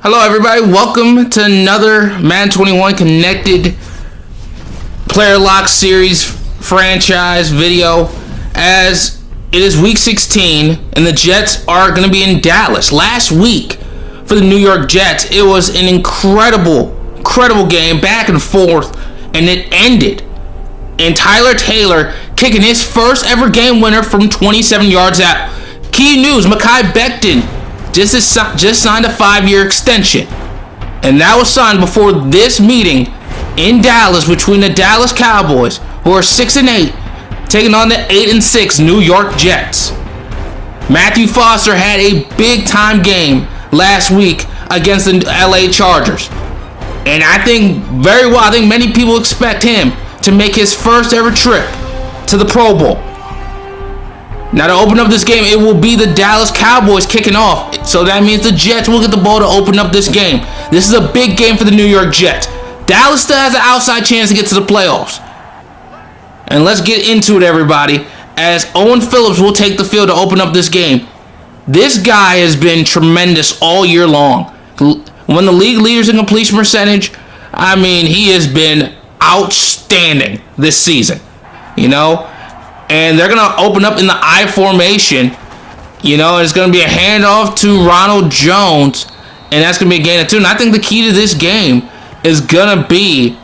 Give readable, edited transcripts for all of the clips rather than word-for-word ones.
Hello everybody, welcome to another Madden 21 Connected Player Lock Series franchise video, as it is week 16 and the Jets are going to be in Dallas. Last week for the New York Jets, it was an incredible game, back and forth, and it ended in Tyler Taylor kicking his first ever game winner from 27 yards out. Key news, Mekhi Becton just signed a 5-year extension, and that was signed before this meeting in Dallas between the Dallas Cowboys, who are 6-8, taking on the 8-6 New York Jets. Matthew Foster had a big time game last week against the LA Chargers, and I think many people expect him to make his first ever trip to the Pro Bowl. Now, to open up this game, it will be the Dallas Cowboys kicking off. So that means the Jets will get the ball to open up this game. This is a big game for the New York Jets. Dallas still has an outside chance to get to the playoffs. And let's get into it, everybody, as Owen Phillips will take the field to open up this game. This guy has been tremendous all year long. One of the league leaders in completion percentage. I mean, he has been outstanding this season, and they're going to open up in the I formation, it's going to be a handoff to Ronald Jones, and that's going to be a gain of 2. And I think the key to this game is going to be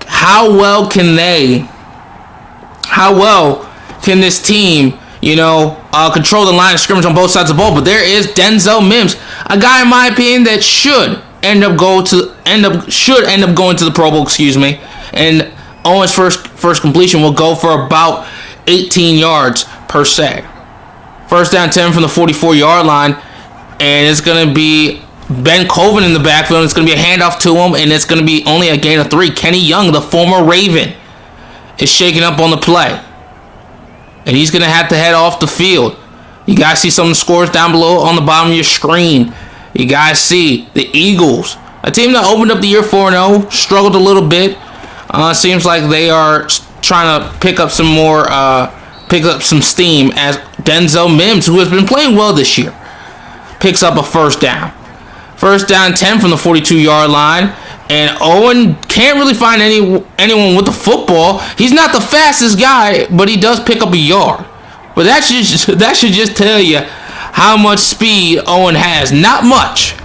how well can this team, control the line of scrimmage on both sides of the ball. But there is Denzel Mims, a guy in my opinion that should end up going to the Pro Bowl, and Owen's first completion will go for about 18 yards per se. First down 10 from the 44-yard line, and it's going to be Ben Colvin in the backfield. It's going to be a handoff to him, and it's going to be only a gain of 3. Kenny Young, the former Raven, is shaking up on the play, and he's going to have to head off the field. You guys see some of the scores down below on the bottom of your screen. You guys see the Eagles, a team that opened up the year 4-0, struggled a little bit. Seems like they are trying to pick up some steam, as Denzel Mims, who has been playing well this year, picks up a first down. First down 10 from the 42-yard line, and Owen can't really find anyone with the football. He's not the fastest guy, but he does pick up a yard. But that should just tell you how much speed Owen has. Not much.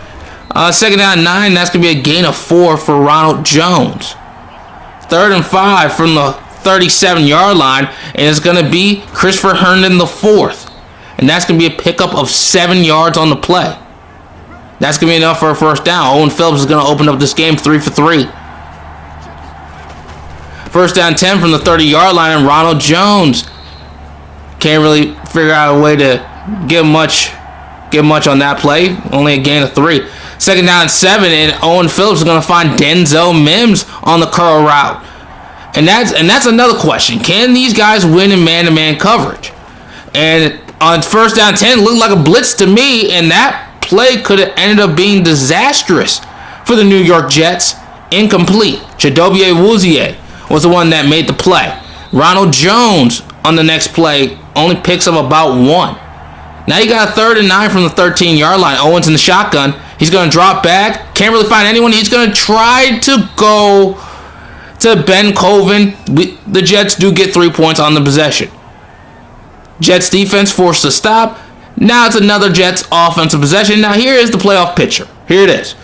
Second down 9, that's going to be a gain of 4 for Ronald Jones. Third and 5 from the 37-yard line, and it's going to be Christopher Herndon the 4th, and that's going to be a pickup of 7 yards on the play. That's going to be enough for a first down. Owen Phillips is going to open up this game 3 for 3. First down 10 from the 30-yard line, and Ronald Jones can't really figure out a way to get much on that play. Only a gain of 3. Second down 7, and Owen Phillips is going to find Denzel Mims on the curl route. And that's another question. Can these guys win in man-to-man coverage? And on first down 10, it looked like a blitz to me, and that play could have ended up being disastrous for the New York Jets. Incomplete. Chidobe Awuzie was the one that made the play. Ronald Jones on the next play only picks up about 1. Now you got a third and 9 from the 13-yard line. Owens in the shotgun. He's going to drop back. Can't really find anyone. He's going to try to go to Ben Colvin. The Jets do get 3 points on the possession. Jets defense forced to stop. Now it's another Jets offensive possession. Now here is the playoff picture. Here it is.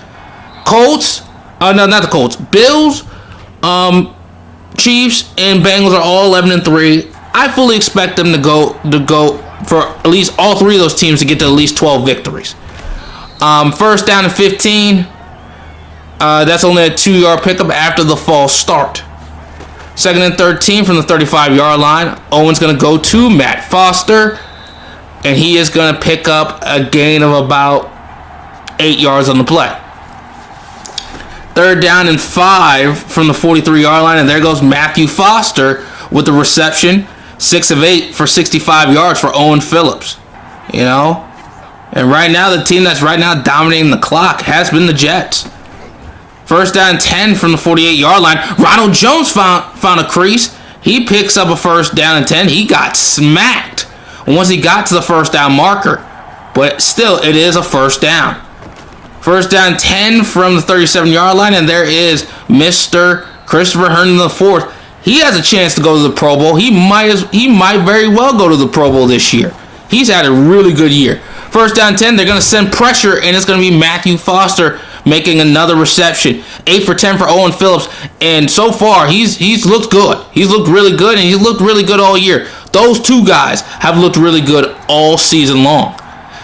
Colts. No, not the Colts. Bills, Chiefs, and Bengals are all 11-3. I fully expect them to go for at least all 3 of those teams to get to at least 12 victories. First down and 15. That's only a 2-yard pickup after the false start. Second and 13 from the 35-yard line. Owen's going to go to Matt Foster, and he is going to pick up a gain of about 8 yards on the play. Third down and 5 from the 43-yard line, and there goes Matthew Foster with the reception. 6 of 8 for 65 yards for Owen Phillips. And right now, the team that's right now dominating the clock has been the Jets. First down 10 from the 48-yard line. Ronald Jones found a crease. He picks up a first down and 10. He got smacked once he got to the first down marker. But still, it is a first down. First down 10 from the 37-yard line, and there is Mr. Christopher Herndon IV. He has a chance to go to the Pro Bowl. He might very well go to the Pro Bowl this year. He's had a really good year. First down 10, they're going to send pressure, and it's going to be Matthew Foster making another reception. 8 for 10 for Owen Phillips, and so far he's looked good. He's looked really good, and he's looked really good all year. Those two guys have looked really good all season long.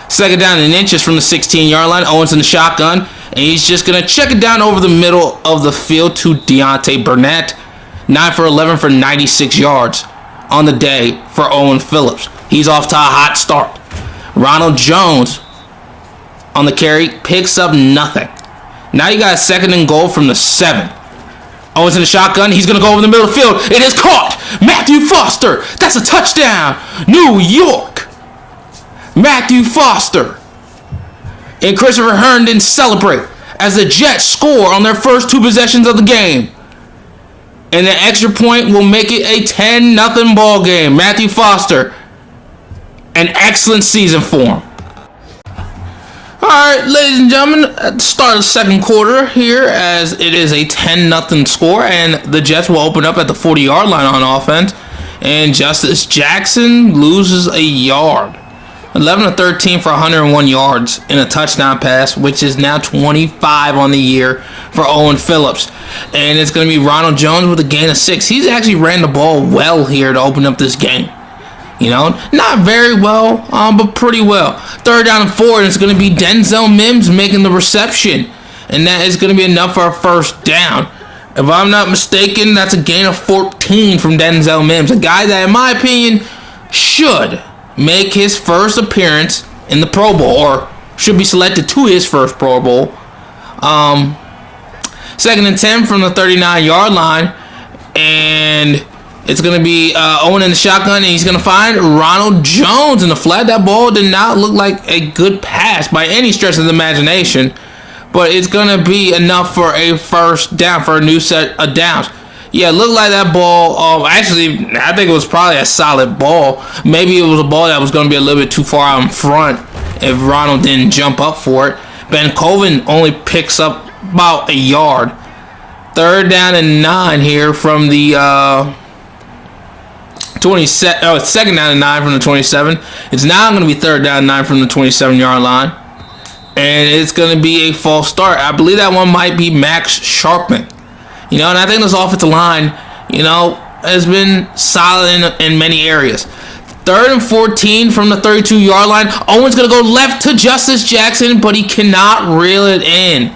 Second down and inches from the 16-yard line. Owens in the shotgun, and he's just going to check it down over the middle of the field to Deontay Burnett. 9 for 11 for 96 yards on the day for Owen Phillips. He's off to a hot start. Ronald Jones on the carry picks up nothing. Now you got a second and goal from the 7. Owens in the shotgun. He's going to go over the middle of the field. It is caught. Matthew Foster. That's a touchdown. New York. Matthew Foster and Christopher Herndon celebrate as the Jets score on their first 2 possessions of the game. And the extra point will make it a 10-0 ball game. Matthew Foster, an excellent season for him. Alright, ladies and gentlemen, at the start of the second quarter here, as it is a 10-0 score, and the Jets will open up at the 40-yard line on offense, and Justice Jackson loses a yard. 11 of 13 for 101 yards in a touchdown pass, which is now 25 on the year for Owen Phillips. And it's going to be Ronald Jones with a gain of 6. He's actually ran the ball well here to open up this game. You know, not very well, but pretty well. Third down and 4, and it's going to be Denzel Mims making the reception. And that is going to be enough for a first down. If I'm not mistaken, that's a gain of 14 from Denzel Mims. A guy that, in my opinion, should make his first appearance in the Pro Bowl, or should be selected to his first Pro Bowl. Second and 10 from the 39-yard line, and it's going to be Owen in the shotgun, and he's going to find Ronald Jones in the flat. That ball did not look like a good pass by any stretch of the imagination, but it's going to be enough for a first down, for a new set of downs. Yeah, it looked like that ball, actually, I think it was probably a solid ball. Maybe it was a ball that was going to be a little bit too far out in front if Ronald didn't jump up for it. Ben Coven only picks up about a yard. Third down and 9 here from the 27. Oh, it's second down and 9 from the 27. It's now going to be third down and 9 from the 27-yard line. And it's going to be a false start. I believe that one might be Max Sharpman. You know, and I think this offensive line, you know, has been solid in many areas. Third and 14 from the 32-yard line. Owen's going to go left to Justice Jackson, but he cannot reel it in.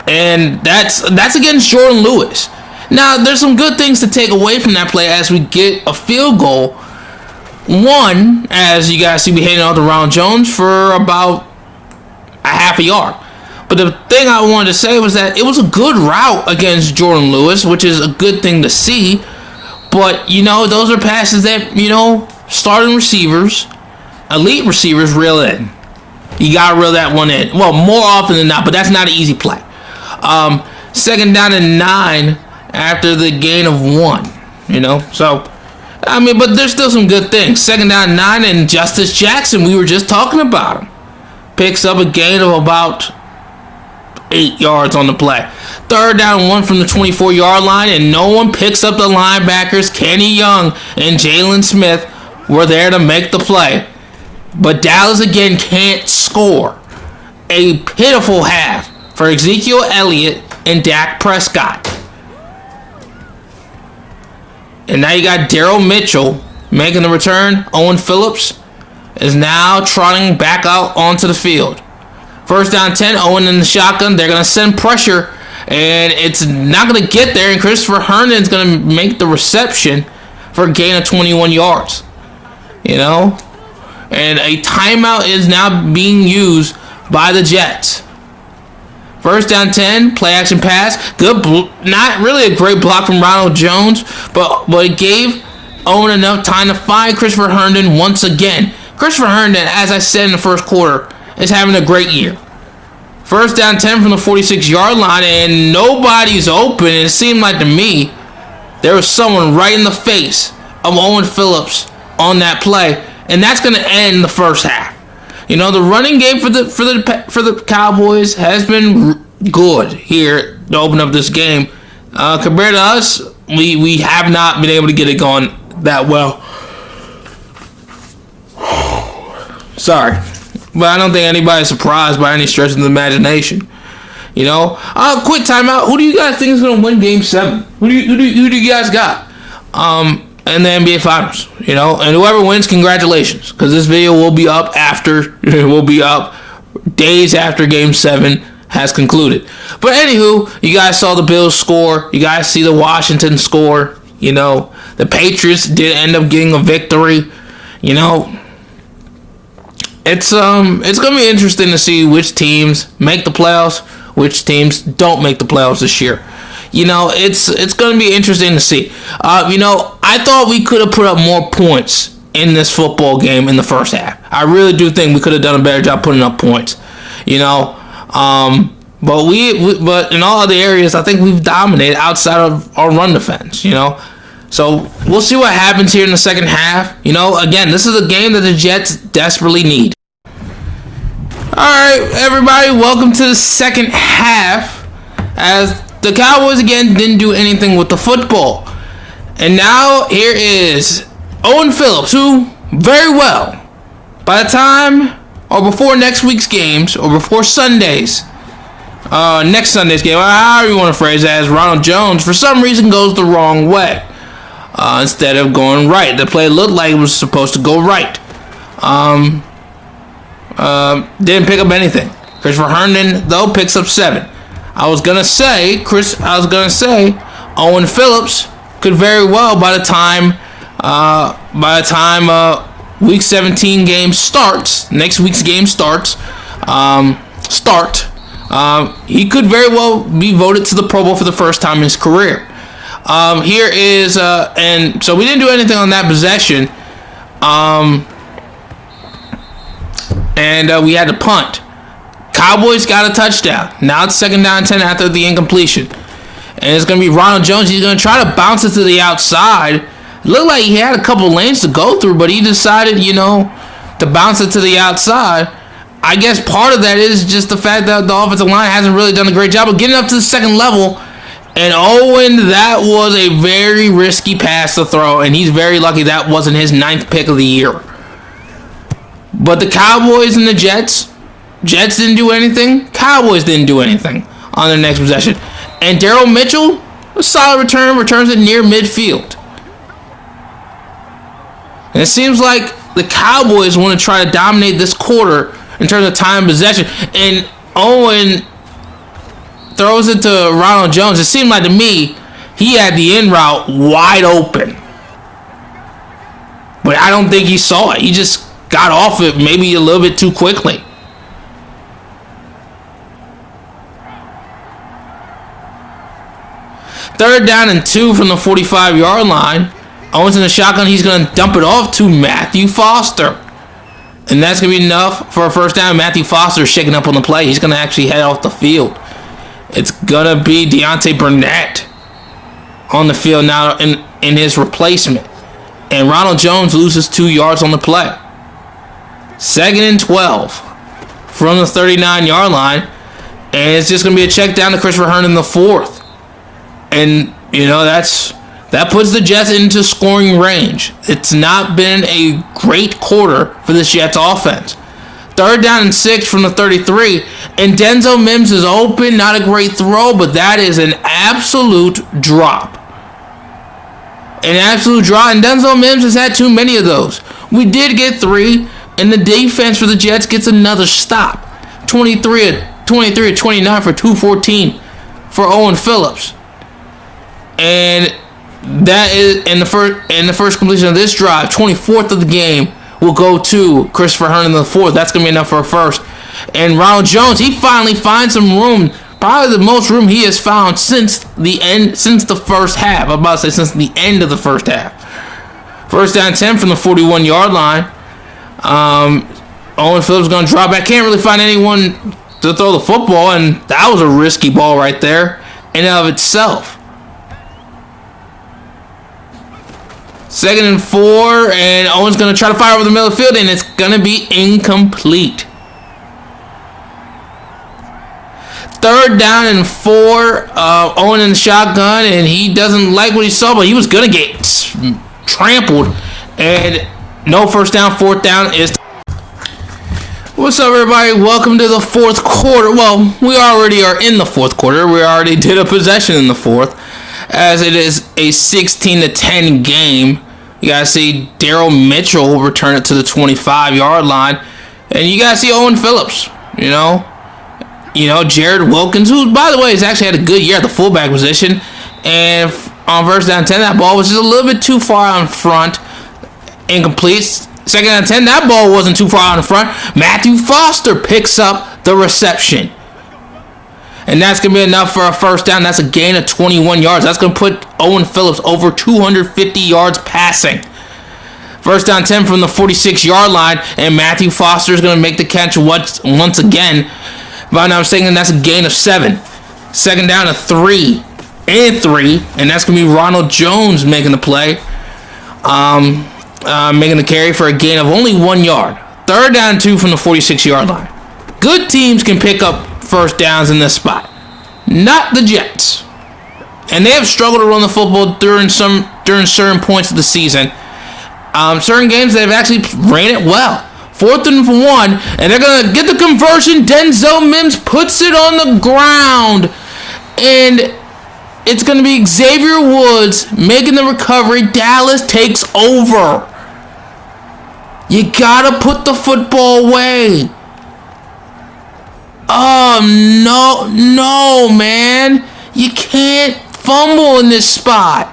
And that's against Jordan Lewis. Now, there's some good things to take away from that play as we get a field goal. One, as you guys see me handing out to Ronald Jones for about a half a yard. But the thing I wanted to say was that it was a good route against Jordan Lewis, which is a good thing to see. But, you know, those are passes that, you know, starting receivers, elite receivers reel in. You got to reel that one in. Well, more often than not, but that's not an easy play. Second down and 9 after the gain of 1, you know. So, I mean, but there's still some good things. Second down and 9, and Justice Jackson, we were just talking about him, picks up a gain of about 8 yards on the play. Third down and 1 from the 24-yard line, and no one picks up the linebackers. Kenny Young and Jalen Smith were there to make the play. But Dallas again can't score. A pitiful half for Ezekiel Elliott and Dak Prescott. And now you got Daryl Mitchell making the return. Owen Phillips is now trotting back out onto the field. First down 10, Owen in the shotgun. They're going to send pressure, and it's not going to get there, and Christopher Herndon is going to make the reception for a gain of 21 yards. You know? And a timeout is now being used by the Jets. First down 10, play action pass. Good, not really a great block from Ronald Jones, but it gave Owen enough time to find Christopher Herndon once again. Christopher Herndon, as I said in the first quarter, is having a great year. First down 10 from the 46-yard line, and nobody's open. And it seemed like to me there was someone right in the face of Owen Phillips on that play, and that's going to end the first half. You know, the running game for the Cowboys has been good here to open up this game. Compared to us, we have not been able to get it going that well. Sorry, but I don't think anybody's surprised by any stretch of the imagination. You know, quick timeout. Who do you guys think is going to win Game 7? Who do you guys got? In the NBA Finals, you know, and whoever wins, congratulations, because this video will be up days after Game 7 has concluded. But anywho, you guys saw the Bills score. You guys see the Washington score. You know, the Patriots did end up getting a victory. You know, it's gonna be interesting to see which teams make the playoffs, which teams don't make the playoffs this year. You know, it's going to be interesting to see. You know, I thought we could have put up more points in this football game in the first half. I really do think we could have done a better job putting up points. You know, but in all other areas, I think we've dominated outside of our run defense. You know, so we'll see what happens here in the second half. You know, again, this is a game that the Jets desperately need. All right, everybody, welcome to the second half as the Cowboys, again, didn't do anything with the football. And now, here is Owen Phillips, who, very well, by the time, or before next week's games, or before Sundays, next Sunday's game, however you want to phrase that, as Ronald Jones, for some reason, goes the wrong way, instead of going right. The play looked like it was supposed to go right. Didn't pick up anything. Christopher Herndon, though, picks up 7. I was gonna say Owen Phillips could very well by the time week 17 game starts, next week's game starts, he could very well be voted to the Pro Bowl for the first time in his career. Here is and so we didn't do anything on that possession, and we had to punt. Cowboys got a touchdown. Now it's 2nd down 10 after the incompletion. And it's going to be Ronald Jones. He's going to try to bounce it to the outside. It looked like he had a couple lanes to go through, but he decided, you know, to bounce it to the outside. I guess part of that is just the fact that the offensive line hasn't really done a great job of getting up to the second level. And Owen, that was a very risky pass to throw, and he's very lucky that wasn't his 9th pick of the year. But the Cowboys and the Jets didn't do anything. Cowboys didn't do anything on their next possession. And Darrell Mitchell, a solid return, returns it near midfield. And it seems like the Cowboys want to try to dominate this quarter in terms of time possession. And Owen throws it to Ronald Jones. It seemed like to me he had the in route wide open. But I don't think he saw it. He just got off it maybe a little bit too quickly. Third down and 2 from the 45-yard line. Owens in the shotgun. He's going to dump it off to Matthew Foster. And that's going to be enough for a first down. Matthew Foster is shaking up on the play. He's going to actually head off the field. It's going to be Deontay Burnett on the field now in his replacement. And Ronald Jones loses 2 yards on the play. 2nd and 12 from the 39-yard line. And it's just going to be a check down to Christopher Herndon in the 4th. And, you know, that puts the Jets into scoring range. It's not been a great quarter for this Jets offense. 3rd down and 6 from the 33. And Denzel Mims is open. Not a great throw, but that is an absolute drop. An absolute drop. And Denzel Mims has had too many of those. We did get 3. And the defense for the Jets gets another stop. 23 of 29 for 214 for Owen Phillips. And that is in the first completion of this drive, 24th of the game, will go to Christopher Herndon in the 4th. That's gonna be enough for a first. And Ronald Jones, he finally finds some room, probably the most room he has found since the first half. I'm about to say since the end of the first half. 1st down 10 from the 41-yard line. Owen Phillips gonna drop back. Can't really find anyone to throw the football, and that was a risky ball right there in and of itself. 2nd and 4, and Owen's going to try to fire over the middle of the field, and it's going to be incomplete. 3rd down and 4. Owen in the shotgun, and he doesn't like what he saw, but he was going to get trampled. And no first down. 4th down is... What's up, everybody? Welcome to the 4th quarter. Well, we already are in the 4th quarter. We already did a possession in the 4th, as it is a 16-10 game. You guys see Daryl Mitchell will return it to the 25-yard line, and you guys see Owen Phillips. You know, Jared Wilkins, who, by the way, has actually had a good year at the fullback position. And on first down 10, that ball was just a little bit too far out in front. Incomplete. 2nd down 10, that ball wasn't too far out in front. Matthew Foster picks up the reception. And that's going to be enough for a first down. That's a gain of 21 yards. That's going to put Owen Phillips over 250 yards passing. First down 10 from the 46-yard line, and Matthew Foster is going to make the catch once again. If I'm not mistaken, that's a gain of 7. 2nd down to 3 and 3, and that's going to be Ronald Jones making the play. Making the carry for a gain of only 1 yard. 3rd down 2 from the 46-yard line. Good teams can pick up first downs in this spot. Not the Jets. And they have struggled to run the football during certain points of the season. Certain games they've actually ran it well. 4th and 1, and they're going to get the conversion. Denzel Mims puts it on the ground. And it's going to be Xavier Woods making the recovery. Dallas takes over. You got to put the football away. Oh, no, man. You can't fumble in this spot.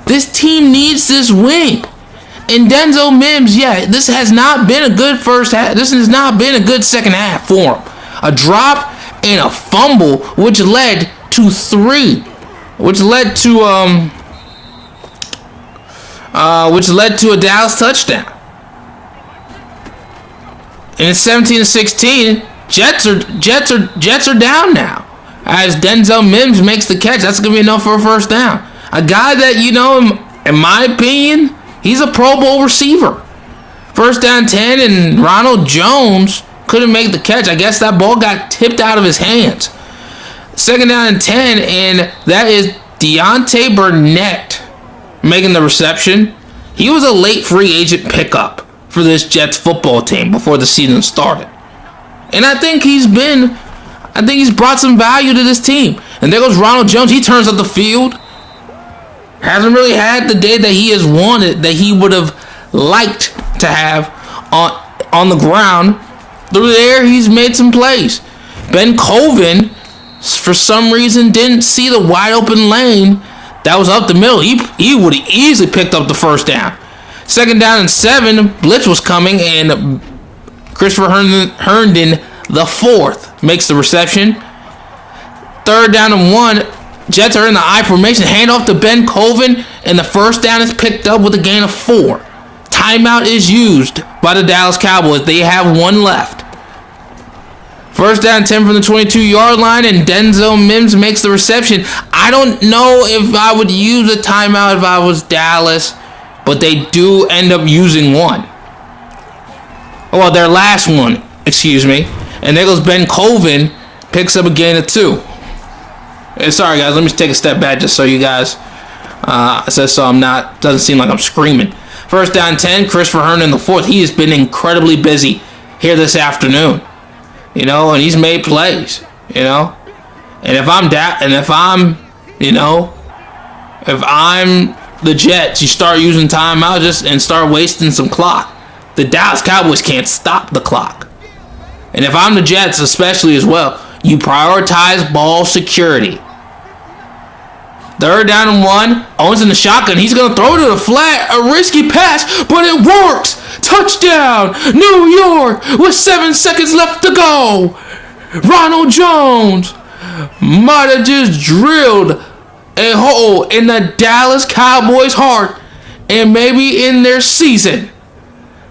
This team needs this win. And Denzel Mims, this has not been a good first half. This has not been a good second half for him. A drop and a fumble, which led to 3. Which led to a Dallas touchdown. And it's 17-16. Jets are down now. As Denzel Mims makes the catch, that's gonna be enough for a first down. A guy that, in my opinion, he's a Pro Bowl receiver. First down 10, and Ronald Jones couldn't make the catch. I guess that ball got tipped out of his hands. 2nd down and 10, and that is Deontay Burnett making the reception. He was a late free agent pickup for this Jets football team before the season started. And I think he's brought some value to this team. And there goes Ronald Jones. He turns up the field. Hasn't really had the day that he has wanted, that he would have liked to have on the ground. Through there, he's made some plays. Ben Colvin, for some reason, didn't see the wide open lane that was up the middle. He would have easily picked up the first down. 2nd down and 7, blitz was coming, and Christopher Herndon, the 4th, makes the reception. 3rd down and 1, Jets are in the I formation. Hand off to Ben Colvin, and the first down is picked up with a gain of 4. Timeout is used by the Dallas Cowboys. They have 1 left. First down 10 from the 22-yard line, and Denzel Mims makes the reception. I don't know if I would use a timeout if I was Dallas, but they do end up using 1. Well, their last one, excuse me. And there goes Ben Colvin, picks up a gain of 2. And sorry, guys, let me take a step back just so you guys, doesn't seem like I'm screaming. First down 10, Christopher Herndon, the 4th. He has been incredibly busy here this afternoon. And he's made plays, And if I'm the Jets, you start using timeout and start wasting some clock. The Dallas Cowboys can't stop the clock. And if I'm the Jets, especially as well, you prioritize ball security. 3rd down and 1. Owens in the shotgun. He's going to throw it to the flat. A risky pass, but it works. Touchdown, New York, with 7 seconds left to go. Ronald Jones might have just drilled a hole in the Dallas Cowboys' heart and maybe in their season.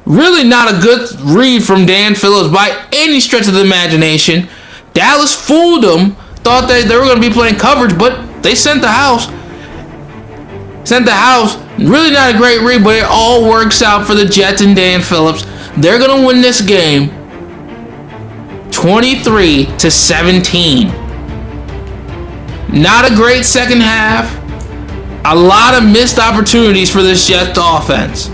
Really not a good read from Dan Phillips by any stretch of the imagination. Dallas fooled them, thought that they were going to be playing coverage, but they sent the house. Sent the house. Really not a great read, but it all works out for the Jets and Dan Phillips. They're going to win this game 23-17. Not a great second half. A lot of missed opportunities for this Jets offense.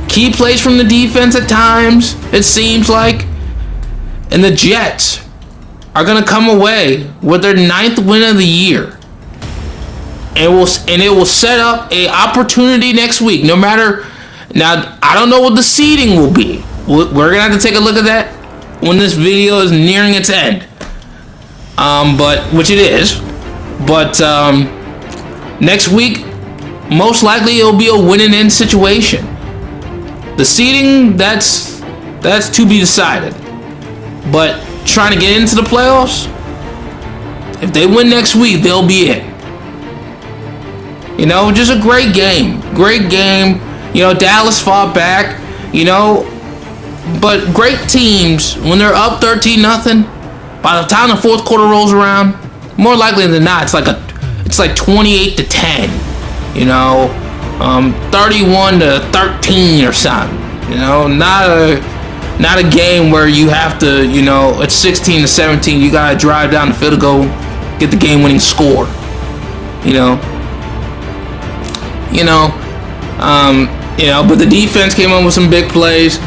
Key plays from the defense at times, it seems like. And the Jets are going to come away with their 9th win of the year. And it will set up a opportunity next week. No matter, now I don't know what the seeding will be. We're gonna have to take a look at that when this video is nearing its end. Which it is. But next week, most likely it'll be a win and end situation. The seeding, that's to be decided. But trying to get into the playoffs, if they win next week, they'll be in. You know, just a great game. Great game. You know, Dallas fought back. You know, but great teams, when they're up 13-0, by the time the fourth quarter rolls around, more likely than not, it's like 28-10. You know, 31-13 or something. You know, not a game where you have to, you know, it's 16-17. You gotta drive down the field to go get the game-winning score. But the defense came up with some big plays,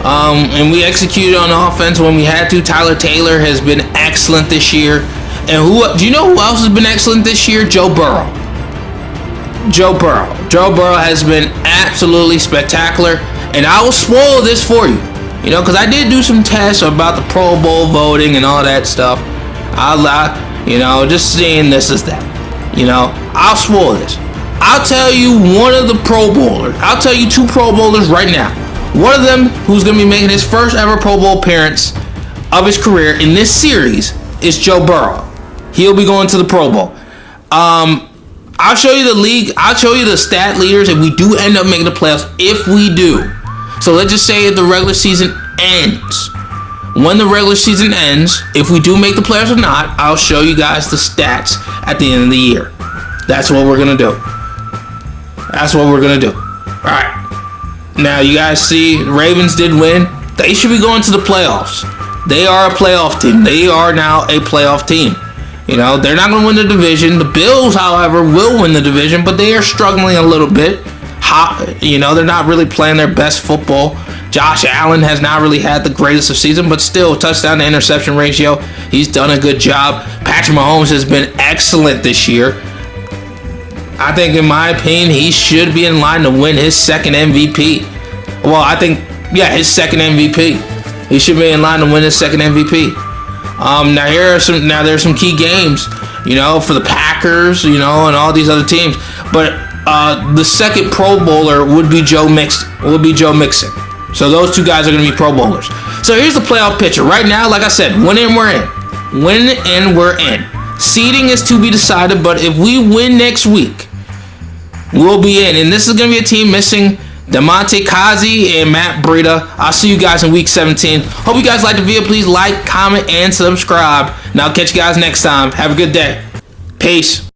and we executed on offense when we had to. Tyler Taylor has been excellent this year, and do you know who else has been excellent this year? Joe Burrow. Joe Burrow has been absolutely spectacular, and I will spoil this for you, you know, because I did do some tests about the Pro Bowl voting and all that stuff. Just seeing this as that, you know, I'll spoil this. I'll tell you one of the Pro Bowlers. I'll tell you 2 Pro Bowlers right now. One of them, who's going to be making his first ever Pro Bowl appearance of his career in this series, is Joe Burrow. He'll be going to the Pro Bowl. I'll show you the league. I'll show you the stat leaders if we do end up making the playoffs. If we do. So let's just say if the regular season ends. When the regular season ends, if we do make the playoffs or not, I'll show you guys the stats at the end of the year. That's what we're going to do. That's what we're going to do. All right. Now, you guys see, the Ravens did win. They should be going to the playoffs. They are a playoff team. They are now a playoff team. You know, they're not going to win the division. The Bills, however, will win the division, but they are struggling a little bit. You know, they're not really playing their best football. Josh Allen has not really had the greatest of season, but still, touchdown to interception ratio, he's done a good job. Patrick Mahomes has been excellent this year. I think, in my opinion, he should be in line to win his second MVP. Well, his second MVP. He should be in line to win his second MVP. Now there's some key games, you know, for the Packers, you know, and all these other teams. But the second Pro Bowler would be Joe Mixon. So those 2 guys are going to be Pro Bowlers. So here's the playoff picture. Right now, like I said, win and we're in. Win and we're in. Seeding is to be decided, but if we win next week, we'll be in. And this is going to be a team missing Damontae Kazee and Matt Breida. I'll see you guys in week 17. Hope you guys liked the video. Please like, comment, and subscribe. And I'll catch you guys next time. Have a good day. Peace.